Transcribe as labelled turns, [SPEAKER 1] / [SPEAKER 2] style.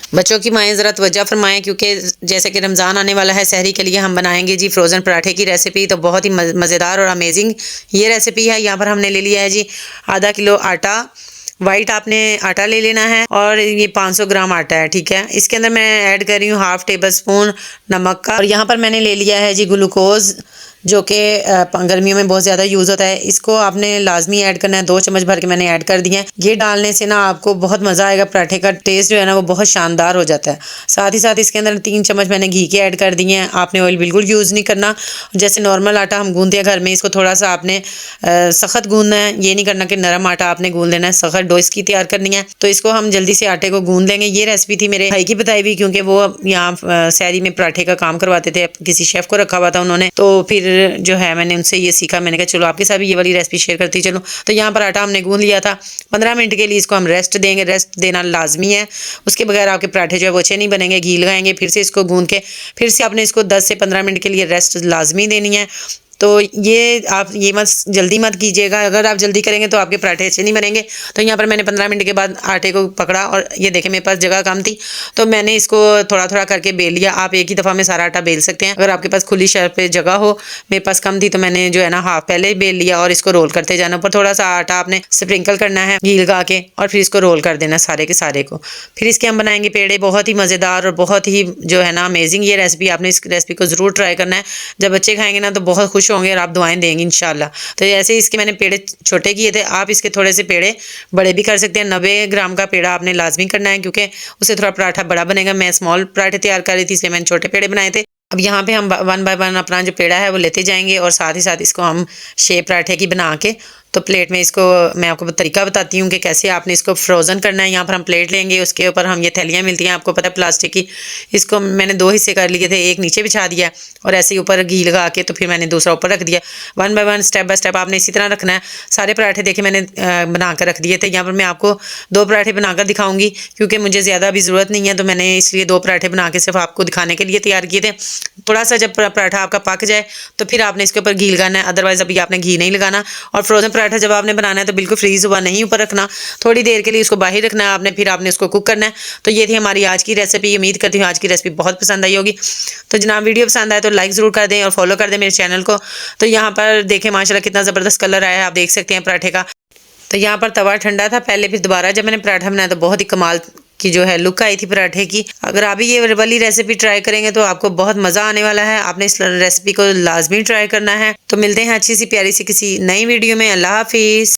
[SPEAKER 1] बच्चों की माएँ ज़रा तवज्जो फरमाएँ, क्योंकि जैसे कि रमज़ान आने वाला है, सहरी के लिए हम बनाएंगे जी फ्रोज़न पराठे की रेसिपी। तो बहुत ही मज़ेदार और अमेजिंग ये रेसिपी है। यहाँ पर हमने ले लिया है जी आधा किलो आटा। वाइट आपने आटा ले लेना है और ये 500 ग्राम आटा है, ठीक है। इसके अंदर मैं ऐड कर रही हूँ हाफ टेबल स्पून नमक का। और यहाँ पर मैंने ले लिया है जी ग्लूकोज़, जो कि गर्मियों में बहुत ज़्यादा यूज़ होता है। इसको आपने लाजमी ऐड करना है, 2 चम्मच भर के मैंने ऐड कर दिया है। ये डालने से ना आपको बहुत मज़ा आएगा, पराठे का टेस्ट जो है ना वो बहुत शानदार हो जाता है। साथ ही साथ इसके अंदर 3 चम्मच मैंने घी के ऐड कर दिए हैं। आपने ऑयल बिल्कुल यूज़ नहीं करना। जैसे नॉर्मल आटा हम गूंदते हैं घर में, इसको थोड़ा सा आपने सख्त गूंदना है। ये नहीं करना कि नरम आटा आपने गूंद लेना है, सख्त डो इसकी तैयार करनी है। तो इसको हम जल्दी से आटे को गूंद लेंगे। ये रेसिपी थी मेरे भाई की बताई हुई, क्योंकि वो यहाँ सहरी में पराठे का काम करवाते थे, किसी शेफ को रखा हुआ था उन्होंने। तो फिर जो है मैंने उनसे ये सीखा। मैंने कहा चलो आपके साथ भी ये वाली रेसिपी शेयर करती चलो। तो यहाँ पर आटा हमने गूंद लिया था। 15 मिनट के लिए इसको हम रेस्ट देंगे। रेस्ट देना लाजमी है, उसके बगैर आपके पराठे जो है वो अच्छे नहीं बनेंगे। घी लगाएंगे, फिर से इसको गूंद के फिर से आपने इसको 10 से 15 मिनट के लिए रेस्ट लाजमी देनी है। तो ये आप ये मत जल्दी मत कीजिएगा। अगर आप जल्दी करेंगे तो आपके पराठे अच्छे नहीं बनेंगे। तो यहाँ पर मैंने 15 मिनट के बाद आटे को पकड़ा और ये देखें मेरे पास जगह कम थी, तो मैंने इसको थोड़ा थोड़ा करके बेल लिया। आप एक ही दफ़ा में सारा आटा बेल सकते हैं अगर आपके पास खुली शेल्फ पे जगह हो। मेरे पास कम थी तो मैंने जो है ना हाफ पहले ही बेल लिया और इसको रोल करते जाना। ऊपर थोड़ा सा आटा आपने स्प्रिंकल करना है घी लगा के और फिर इसको रोल कर देना सारे के सारे को। फिर इसके हम बनाएंगे पेड़े। बहुत ही मज़ेदार और बहुत ही जो है ना अमेजिंग ये रेसिपी। आपने इस रेसिपी को ज़रूर ट्राई करना है। जब बच्चे खाएंगे ना तो बहुत खुश होंगे और आप दुआएं देंगे इंशाल्लाह। तो ऐसे ही इसके मैंने पेड़े छोटे किए थे। आप इसके थोड़े से पेड़े बड़े भी कर सकते हैं। 90 ग्राम का पेड़ा आपने लाजमी करना है, क्योंकि उससे थोड़ा पराठा बड़ा बनेगा। मैं स्मॉल पराठे तैयार कर रही थी, इसलिए मैंने छोटे पेड़े बनाए थे। अब यहाँ पे हम 1 बाय 1 अपना जो पेड़ा है वो लेते जाएंगे और साथ ही साथ इसको हम शेप पराठे की बना के तो प्लेट में इसको मैं आपको तरीका बताती हूँ कि कैसे आपने इसको फ्रोज़न करना है। यहाँ पर हम प्लेट लेंगे, उसके ऊपर हम ये थैलियाँ मिलती हैं आपको पता है प्लास्टिक की। इसको मैंने 2 हिस्से कर लिए थे, एक नीचे बिछा दिया और ऐसे ही ऊपर घी लगा के तो फिर मैंने दूसरा ऊपर रख दिया। 1 बाय 1 स्टेप बाय स्टेप आपने इसी तरह रखना है। सारे पराठे देखे मैंने बना कर रख दिए थे। यहाँ पर मैं आपको 2 पराठे बनाकर दिखाऊंगी, क्योंकि मुझे ज़्यादा अभी ज़रूरत नहीं है, तो मैंने इसलिए 2 पराठे बना के सिर्फ आपको दिखाने के लिए तैयार किए थे। थोड़ा सा जब पराठा आपका पक जाए तो फिर आपने इसके ऊपर घी लगाना है, अदरवाइज़ अभी आपने घी नहीं लगाना। और फ्रोज़न पराठा जब आपने बनाना है तो बिल्कुल फ्रीज हुआ नहीं ऊपर रखना, थोड़ी देर के लिए उसको बाहर रखना है आपने, फिर आपने उसको कुक करना है। तो ये थी हमारी आज की रेसिपी। उम्मीद करती हूँ आज की रेसिपी बहुत पसंद आई होगी। तो जनाब वीडियो पसंद आए तो लाइक ज़रूर कर दें और फॉलो कर दें मेरे चैनल को। तो यहाँ पर देखें माशाल्लाह कितना ज़बरदस्त कलर आया है, आप देख सकते हैं पराठे का। तो यहाँ पर तवा ठंडा था पहले, फिर दोबारा जब मैंने पराठा बनाया तो बहुत ही कमाल की जो है लुक आई थी पराठे की। अगर आप भी ये वाली रेसिपी ट्राई करेंगे तो आपको बहुत मज़ा आने वाला है। आपने इस रेसिपी को लाजमी ट्राई करना है। तो मिलते हैं अच्छी सी प्यारी सी किसी नई वीडियो में। अल्लाह हाफिज़।